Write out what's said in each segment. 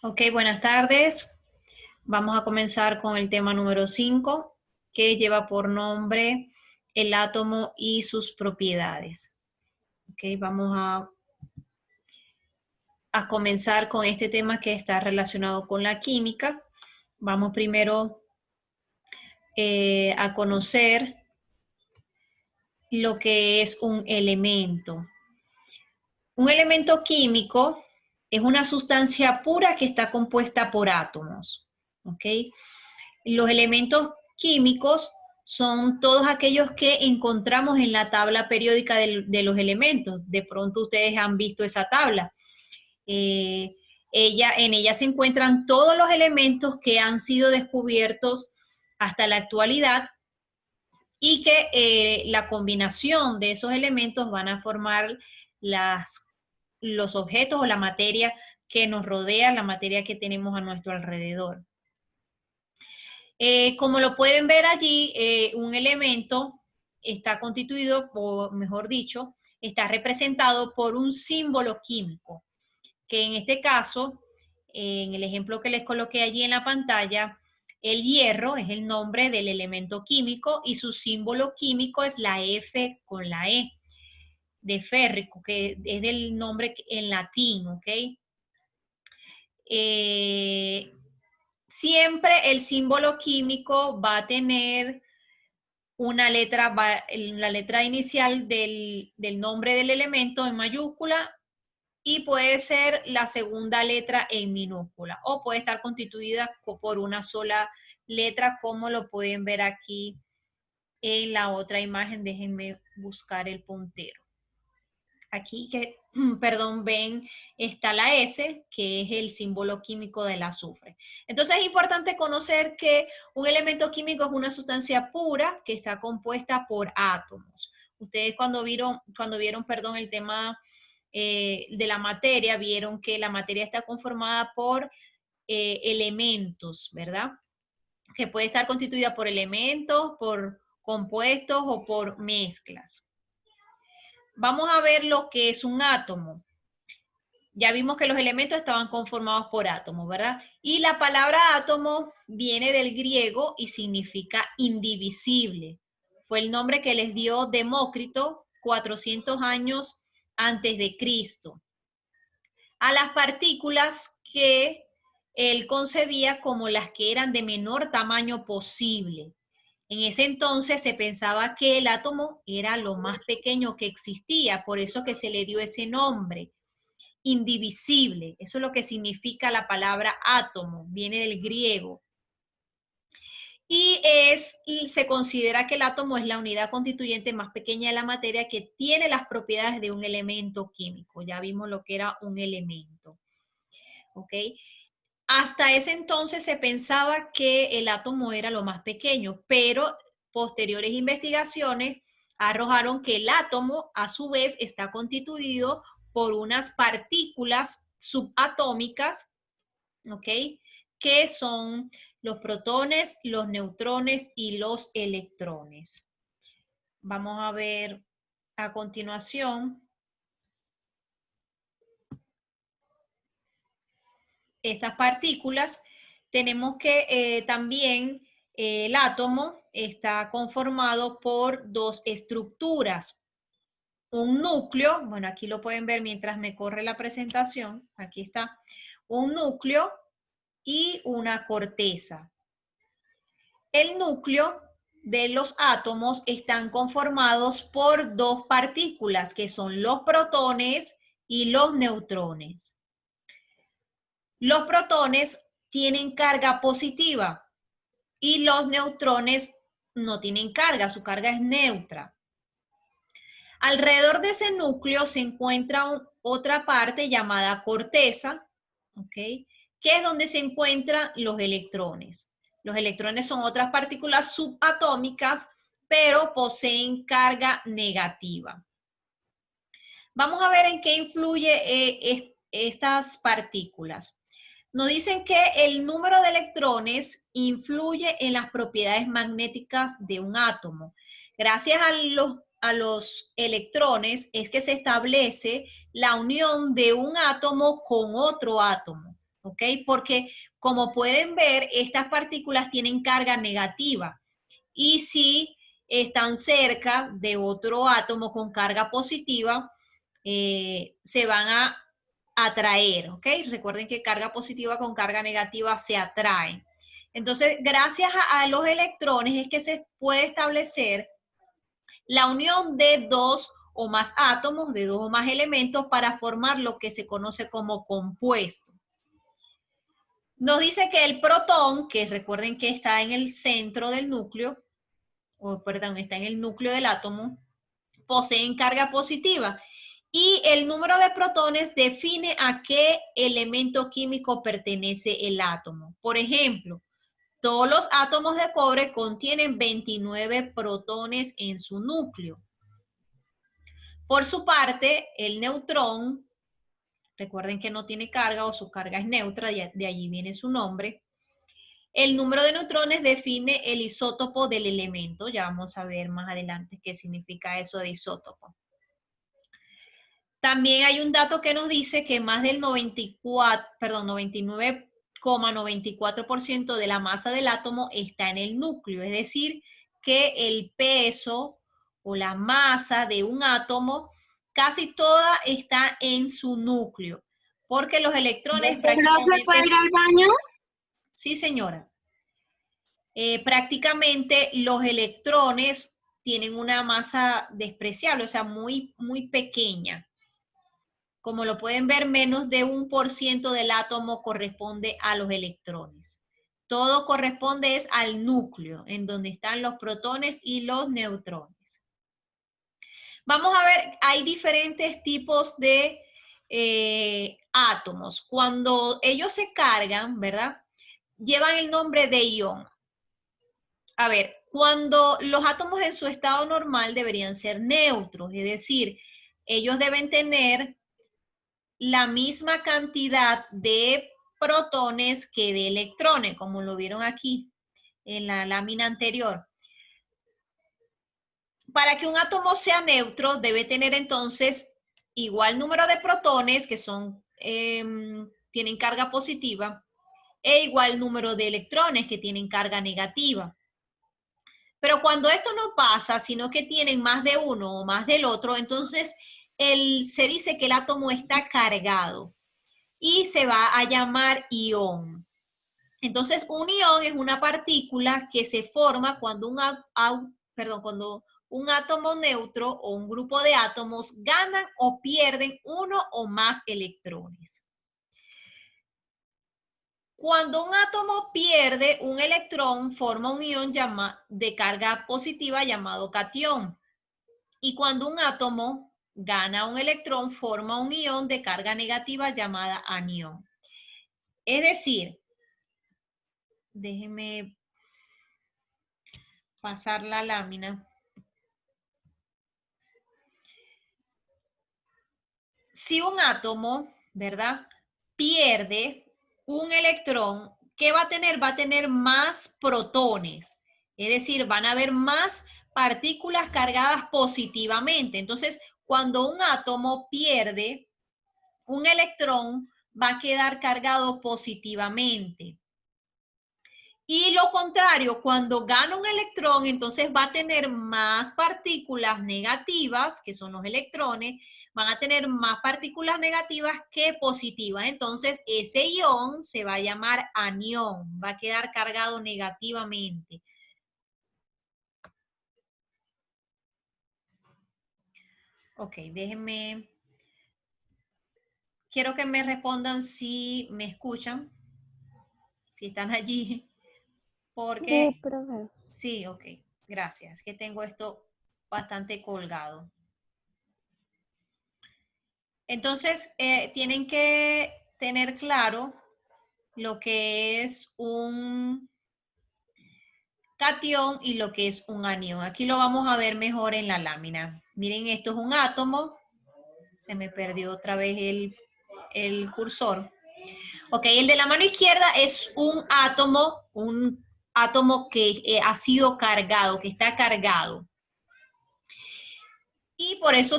Ok, buenas tardes. Vamos a comenzar con el tema número 5, que lleva por nombre el átomo y sus propiedades. Ok, vamos a comenzar con este tema que está relacionado con la química. Vamos primero a conocer lo que es un elemento. Un elemento químico es una sustancia pura que está compuesta por átomos. ¿Ok? Los elementos químicos son todos aquellos que encontramos en la tabla periódica de los elementos. De pronto ustedes han visto esa tabla. Eh, en ella se encuentran todos los elementos que han sido descubiertos hasta la actualidad y que la combinación de esos elementos van a formar los objetos o la materia que nos rodea, la materia que tenemos a nuestro alrededor. Como lo pueden ver allí, un elemento está constituido, o mejor dicho, está representado por un símbolo químico, que en este caso, en el ejemplo que les coloqué allí en la pantalla, el hierro es el nombre del elemento químico y su símbolo químico es la F con la E, de férrico, que es del nombre en latín, ¿ok? Eh, Siempre el símbolo químico va a tener una letra, la letra inicial del nombre del elemento en mayúscula y puede ser la segunda letra en minúscula o puede estar constituida por una sola letra como lo pueden ver aquí en la otra imagen. Déjenme buscar el puntero. Aquí que, perdón, ven, está la S, que es el símbolo químico del azufre. Entonces es importante conocer que un elemento químico es una sustancia pura que está compuesta por átomos. Ustedes cuando vieron, perdón, el tema de la materia, vieron que la materia está conformada por elementos, ¿verdad? Que puede estar constituida por elementos, por compuestos o por mezclas. Vamos a ver lo que es un átomo. Ya vimos que los elementos estaban conformados por átomos, ¿verdad? Y la palabra átomo viene del griego y significa indivisible. Fue el nombre que les dio Demócrito 400 años antes de Cristo a las partículas que él concebía como las que eran de menor tamaño posible. En ese entonces se pensaba que el átomo era lo más pequeño que existía, por eso que se le dio ese nombre, indivisible. Eso es lo que significa la palabra átomo, viene del griego. Y se considera que el átomo es la unidad constituyente más pequeña de la materia que tiene las propiedades de un elemento químico. Ya vimos lo que era un elemento. ¿Ok? Hasta ese entonces se pensaba que el átomo era lo más pequeño, pero posteriores investigaciones arrojaron que el átomo a su vez está constituido por unas partículas subatómicas, ¿ok? Que son los protones, los neutrones y los electrones. Vamos a ver a continuación estas partículas. Tenemos que también el átomo está conformado por dos estructuras. Un núcleo, bueno, aquí lo pueden ver mientras me corre la presentación, aquí está, un núcleo y una corteza. El núcleo de los átomos están conformados por dos partículas que son los protones y los neutrones. Los protones tienen carga positiva y los neutrones no tienen carga, su carga es neutra. Alrededor de ese núcleo se encuentra otra parte llamada corteza, ¿ok? Que es donde se encuentran los electrones. Los electrones son otras partículas subatómicas, pero poseen carga negativa. Vamos a ver en qué influye estas partículas. Nos dicen que el número de electrones influye en las propiedades magnéticas de un átomo. Gracias a los electrones es que se establece la unión de un átomo con otro átomo, ¿ok? Porque como pueden ver, estas partículas tienen carga negativa. Y si están cerca de otro átomo con carga positiva, se van a atraer, ¿ok? Recuerden que carga positiva con carga negativa se atraen. Entonces, gracias a los electrones es que se puede establecer la unión de dos o más átomos, de dos o más elementos para formar lo que se conoce como compuesto. Nos dice que el protón, que recuerden que está en el centro del núcleo, o perdón, está en el núcleo del átomo, poseen carga positiva. Y el número de protones define a qué elemento químico pertenece el átomo. Por ejemplo, todos los átomos de cobre contienen 29 protones en su núcleo. Por su parte, el neutrón, recuerden que no tiene carga o su carga es neutra, de allí viene su nombre. El número de neutrones define el isótopo del elemento. Ya vamos a ver más adelante qué significa eso de isótopo. También hay un dato que nos dice que más del 99,94% de la masa del átomo está en el núcleo, es decir, que el peso o la masa de un átomo casi toda está en su núcleo, porque los electrones prácticamente... ¿Puedo ir al baño? Sí, señora. Prácticamente los electrones tienen una masa despreciable, o sea, muy, muy pequeña. Como lo pueden ver, menos de 1% del átomo corresponde a los electrones. Todo corresponde es al núcleo, en donde están los protones y los neutrones. Vamos a ver, hay diferentes tipos de átomos. Cuando ellos se cargan, ¿verdad? Llevan el nombre de ion. A ver, cuando los átomos en su estado normal deberían ser neutros, es decir, ellos deben tener la misma cantidad de protones que de electrones, como lo vieron aquí en la lámina anterior. Para que un átomo sea neutro, debe tener entonces igual número de protones, que son, tienen carga positiva, e igual número de electrones, que tienen carga negativa. Pero cuando esto no pasa, sino que tienen más de uno o más del otro, entonces se dice que el átomo está cargado y se va a llamar ión. Entonces, un ión es una partícula que se forma cuando cuando un átomo neutro o un grupo de átomos ganan o pierden uno o más electrones. Cuando un átomo pierde un electrón, forma un ión de carga positiva llamado catión. Y cuando un átomo gana un electrón, forma un ión de carga negativa llamada anión. Es decir, déjeme pasar la lámina. Si un átomo, ¿verdad?, pierde un electrón, ¿qué va a tener? Va a tener más protones. Es decir, van a haber más partículas cargadas positivamente. Entonces, cuando un átomo pierde un electrón, va a quedar cargado positivamente. Y lo contrario, cuando gana un electrón, entonces va a tener más partículas negativas, que son los electrones, van a tener más partículas negativas que positivas. Entonces, ese ión se va a llamar anión, va a quedar cargado negativamente. Ok, déjenme. Quiero que me respondan si me escuchan, si están allí, porque... Sí, profe. Sí, ok, gracias. Que tengo esto bastante colgado. Entonces, tienen que tener claro lo que es un catión y lo que es un anión. Aquí lo vamos a ver mejor en la lámina. Miren, esto es un átomo. Se me perdió otra vez el cursor. Ok, el de la mano izquierda es un átomo que ha sido cargado, que está cargado. y por eso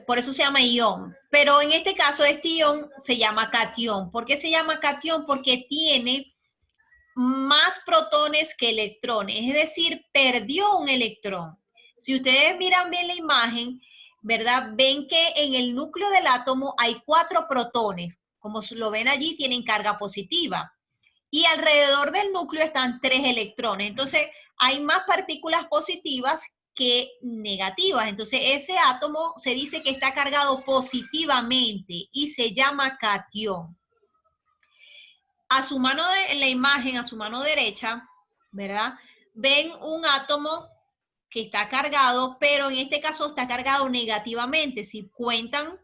por eso se llama ion. Pero en este caso, este ion se llama cation. ¿Por qué se llama cation? Porque tiene más protones que electrones, es decir, perdió un electrón. Si ustedes miran bien la imagen, ¿verdad? Ven que en el núcleo del átomo hay 4 protones. Como lo ven allí, tienen carga positiva. Y alrededor del núcleo están 3 electrones. Entonces, hay más partículas positivas que negativas. Entonces, ese átomo se dice que está cargado positivamente y se llama cation. A su mano en la imagen, a su mano derecha, ¿verdad? Ven un átomo que está cargado, pero en este caso está cargado negativamente. Si cuentan,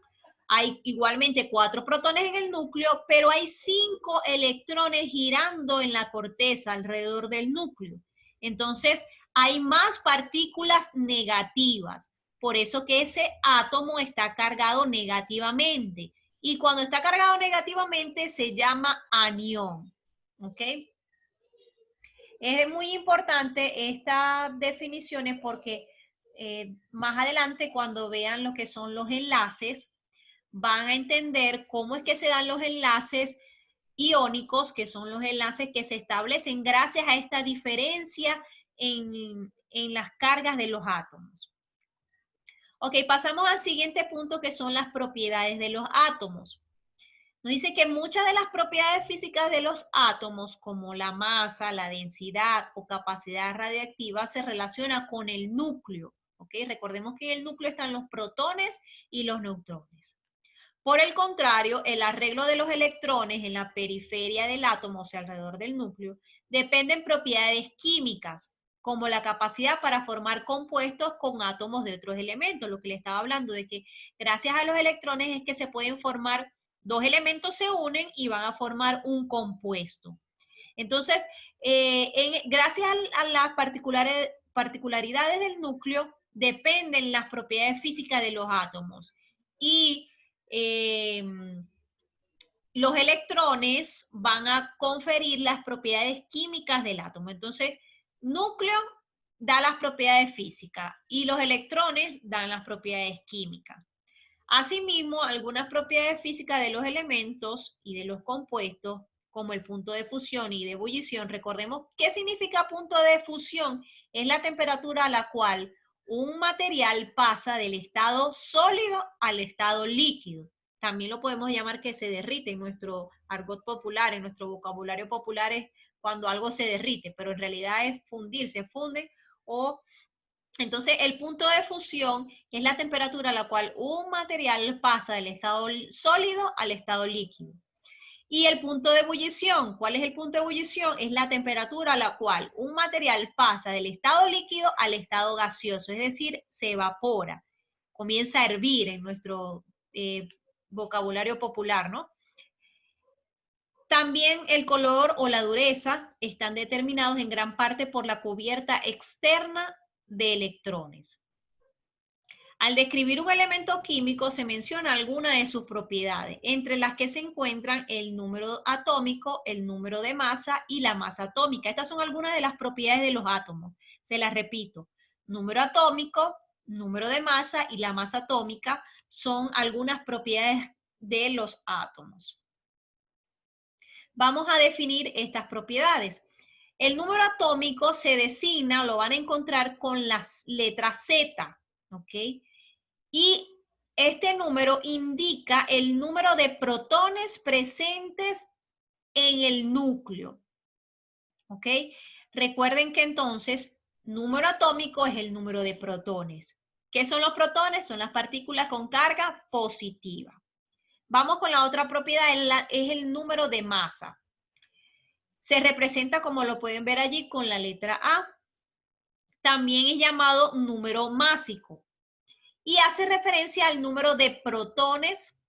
hay igualmente 4 protones en el núcleo, pero hay 5 electrones girando en la corteza alrededor del núcleo. Entonces, hay más partículas negativas. Por eso que ese átomo está cargado negativamente. Y cuando está cargado negativamente se llama anión. ¿Ok? Es muy importante estas definiciones porque más adelante cuando vean lo que son los enlaces, van a entender cómo es que se dan los enlaces iónicos, que son los enlaces que se establecen gracias a esta diferencia en las cargas de los átomos. Ok, pasamos al siguiente punto que son las propiedades de los átomos. Nos dice que muchas de las propiedades físicas de los átomos, como la masa, la densidad o capacidad radiactiva, se relaciona con el núcleo. ¿Ok? Recordemos que en el núcleo están los protones y los neutrones. Por el contrario, el arreglo de los electrones en la periferia del átomo, o sea, alrededor del núcleo, dependen propiedades químicas, como la capacidad para formar compuestos con átomos de otros elementos, lo que le estaba hablando de que gracias a los electrones es que se pueden formar 2 elementos se unen y van a formar un compuesto. Entonces, gracias a las particularidades del núcleo, dependen las propiedades físicas de los átomos. Y los electrones van a conferir las propiedades químicas del átomo. Entonces, núcleo da las propiedades físicas y los electrones dan las propiedades químicas. Asimismo, algunas propiedades físicas de los elementos y de los compuestos, como el punto de fusión y de ebullición, recordemos qué significa punto de fusión, es la temperatura a la cual un material pasa del estado sólido al estado líquido. También lo podemos llamar que se derrite en nuestro argot popular, en nuestro vocabulario popular es cuando algo se derrite, pero en realidad es fundir, se funde o entonces, el punto de fusión es la temperatura a la cual un material pasa del estado sólido al estado líquido. Y el punto de ebullición, ¿cuál es el punto de ebullición? Es la temperatura a la cual un material pasa del estado líquido al estado gaseoso, es decir, se evapora, comienza a hervir en nuestro vocabulario popular, ¿no? También el color o la dureza están determinados en gran parte por la cubierta externa de electrones. Al describir un elemento químico se menciona alguna de sus propiedades, entre las que se encuentran el número atómico, el número de masa y la masa atómica. Estas son algunas de las propiedades de los átomos. Se las repito. Número atómico, número de masa y la masa atómica son algunas propiedades de los átomos. Vamos a definir estas propiedades. El número atómico se designa, lo van a encontrar con las letras Z, ¿ok? Y este número indica el número de protones presentes en el núcleo, ¿ok? Recuerden que entonces, número atómico es el número de protones. ¿Qué son los protones? Son las partículas con carga positiva. Vamos con la otra propiedad, es el número de masa. Se representa, como lo pueden ver allí, con la letra A. También es llamado número másico y hace referencia al número de protones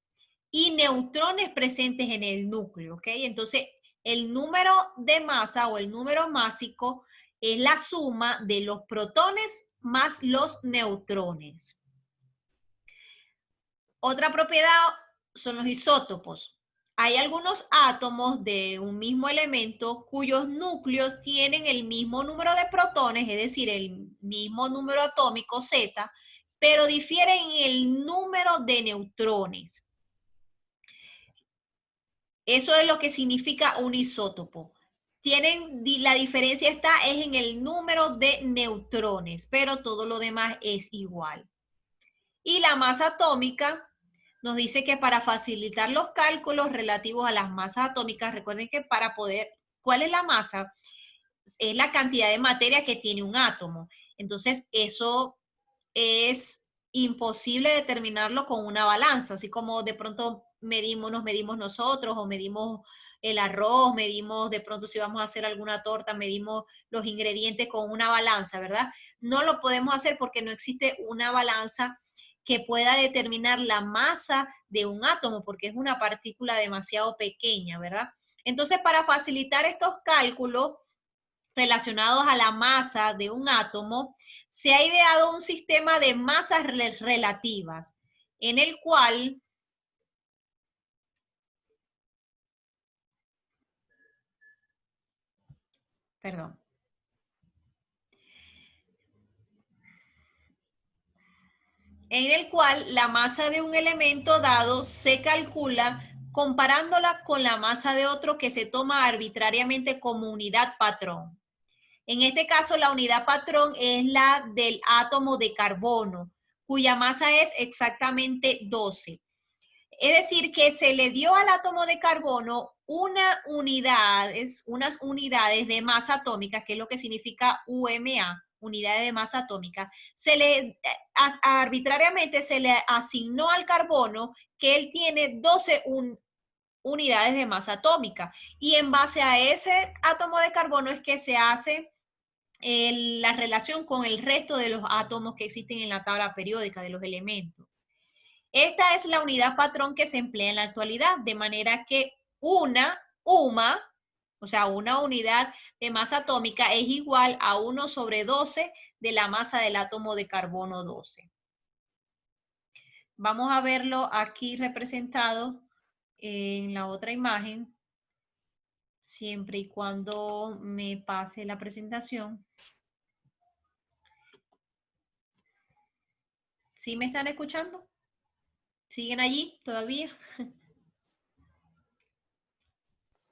y neutrones presentes en el núcleo, ¿ok? Entonces, el número de masa o el número másico es la suma de los protones más los neutrones. Otra propiedad son los isótopos. Hay algunos átomos de un mismo elemento cuyos núcleos tienen el mismo número de protones, es decir, el mismo número atómico Z, pero difieren en el número de neutrones. Eso es lo que significa un isótopo. La diferencia es en el número de neutrones, pero todo lo demás es igual. Y la masa atómica nos dice que para facilitar los cálculos relativos a las masas atómicas, recuerden que ¿cuál es la masa? Es la cantidad de materia que tiene un átomo. Entonces, eso es imposible determinarlo con una balanza, así como de pronto nos medimos nosotros o medimos el arroz, medimos de pronto si vamos a hacer alguna torta, medimos los ingredientes con una balanza, ¿verdad? No lo podemos hacer porque no existe una balanza que pueda determinar la masa de un átomo, porque es una partícula demasiado pequeña, ¿verdad? Entonces, para facilitar estos cálculos relacionados a la masa de un átomo, se ha ideado un sistema de masas relativas, en el cual perdón, en el cual la masa de un elemento dado se calcula comparándola con la masa de otro que se toma arbitrariamente como unidad patrón. En este caso, la unidad patrón es la del átomo de carbono, cuya masa es exactamente 12. Es decir, que se le dio al átomo de carbono unas unidades de masa atómica, que es lo que significa UMA, unidades de masa atómica. Arbitrariamente se le asignó al carbono que él tiene 12 unidades de masa atómica. Y en base a ese átomo de carbono es que se hace la relación con el resto de los átomos que existen en la tabla periódica de los elementos. Esta es la unidad patrón que se emplea en la actualidad, de manera que una UMA, o sea, una unidad de masa atómica es igual a 1 sobre 12 de la masa del átomo de carbono 12. Vamos a verlo aquí representado en la otra imagen, siempre y cuando me pase la presentación. ¿Sí me están escuchando? ¿Siguen allí todavía?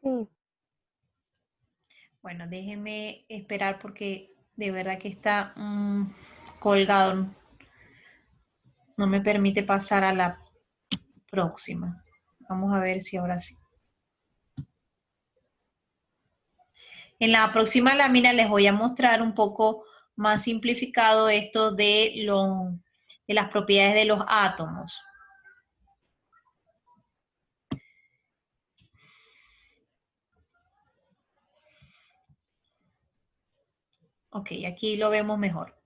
Sí. Bueno, déjenme esperar porque de verdad que está colgado. No me permite pasar a la próxima. Vamos a ver si ahora sí. En la próxima lámina les voy a mostrar un poco más simplificado esto de las propiedades de los átomos. Ok, aquí lo vemos mejor.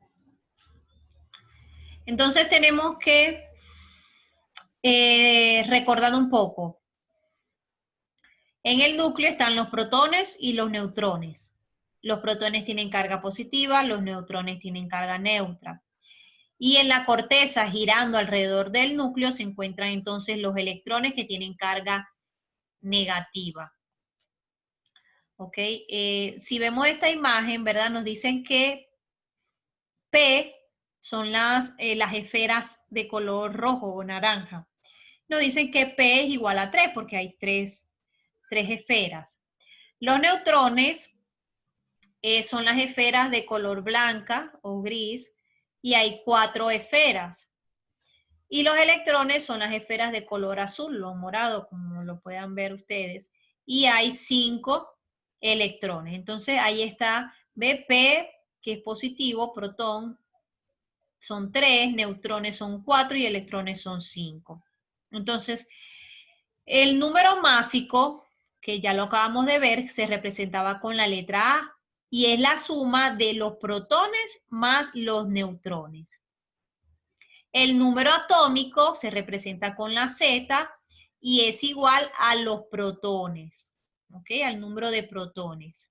Entonces tenemos que recordar un poco. En el núcleo están los protones y los neutrones. Los protones tienen carga positiva, los neutrones tienen carga neutra. Y en la corteza, girando alrededor del núcleo, se encuentran entonces los electrones que tienen carga negativa. ¿Ok? Si vemos esta imagen, ¿verdad? Nos dicen que P son las esferas de color rojo o naranja. Nos dicen que P es igual a 3 porque hay tres esferas. Los neutrones son las esferas de color blanca o gris y hay 4 esferas. Y los electrones son las esferas de color azul o morado, como lo puedan ver ustedes. Y hay 5 electrones. Entonces ahí está BP, que es positivo, protón son 3, neutrones son 4 y electrones son 5. Entonces, el número másico, que ya lo acabamos de ver, se representaba con la letra A y es la suma de los protones más los neutrones. El número atómico se representa con la Z y es igual a los protones, ¿ok? Al número de protones.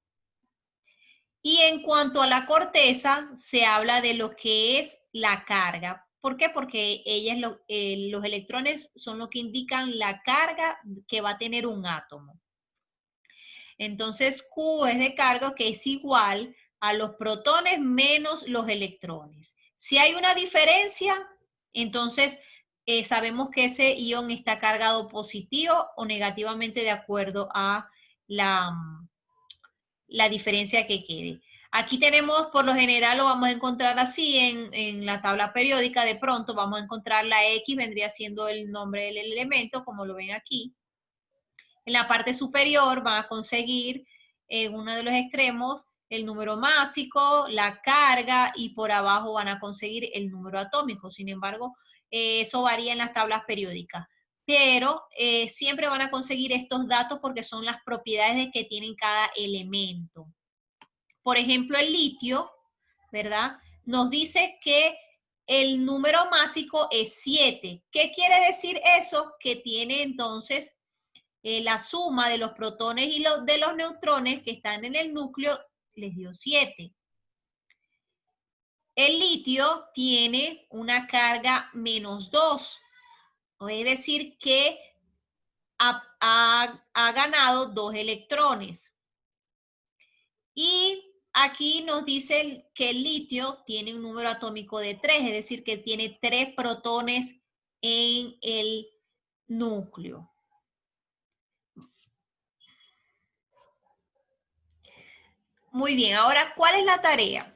Y en cuanto a la corteza, se habla de lo que es la carga. ¿Por qué? Porque los electrones son lo que indican la carga que va a tener un átomo. Entonces, Q es de carga, que es igual a los protones menos los electrones. Si hay una diferencia, Entonces, sabemos que ese ion está cargado positivo o negativamente de acuerdo a la diferencia que quede. Aquí tenemos, por lo general, lo vamos a encontrar así en la tabla periódica. De pronto vamos a encontrar la X, vendría siendo el nombre del elemento, como lo ven aquí. En la parte superior van a conseguir en uno de los extremos el número másico, la carga, y por abajo van a conseguir el número atómico. Sin embargo, eso varía en las tablas periódicas. Pero siempre van a conseguir estos datos porque son las propiedades que tienen cada elemento. Por ejemplo, el litio, ¿verdad? Nos dice que el número másico es 7. ¿Qué quiere decir eso? Que tiene entonces la suma de los protones y de los neutrones que están en el núcleo les dio 7. El litio tiene una carga -2, es decir, que ha ganado 2 electrones. Y aquí nos dice que el litio tiene un número atómico de 3, es decir, que tiene 3 protones en el núcleo. Muy bien, ahora, ¿cuál es la tarea?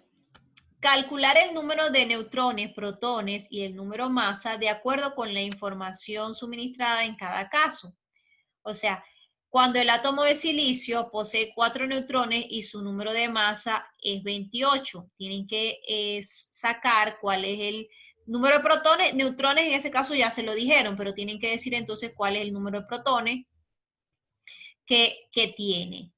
Calcular el número de neutrones, protones y el número masa de acuerdo con la información suministrada en cada caso. O sea, cuando el átomo de silicio posee 4 neutrones y su número de masa es 28, tienen que sacar cuál es el número de protones. Neutrones en ese caso ya se lo dijeron, pero tienen que decir entonces cuál es el número de protones que tiene.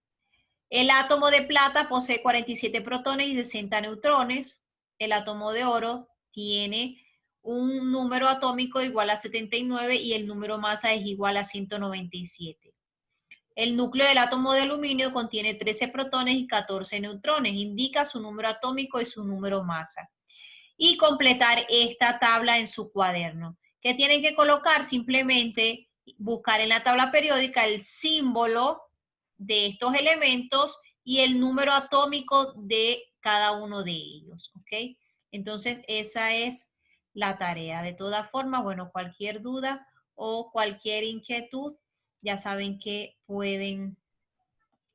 El átomo de plata posee 47 protones y 60 neutrones. El átomo de oro tiene un número atómico igual a 79 y el número masa es igual a 197. El núcleo del átomo de aluminio contiene 13 protones y 14 neutrones. Indica su número atómico y su número masa. Y completar esta tabla en su cuaderno. ¿Qué tienen que colocar? Simplemente buscar en la tabla periódica el símbolo de estos elementos y el número atómico de cada uno de ellos, ¿ok? Entonces, esa es la tarea. De todas formas, bueno, cualquier duda o cualquier inquietud, ya saben que pueden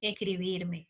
escribirme.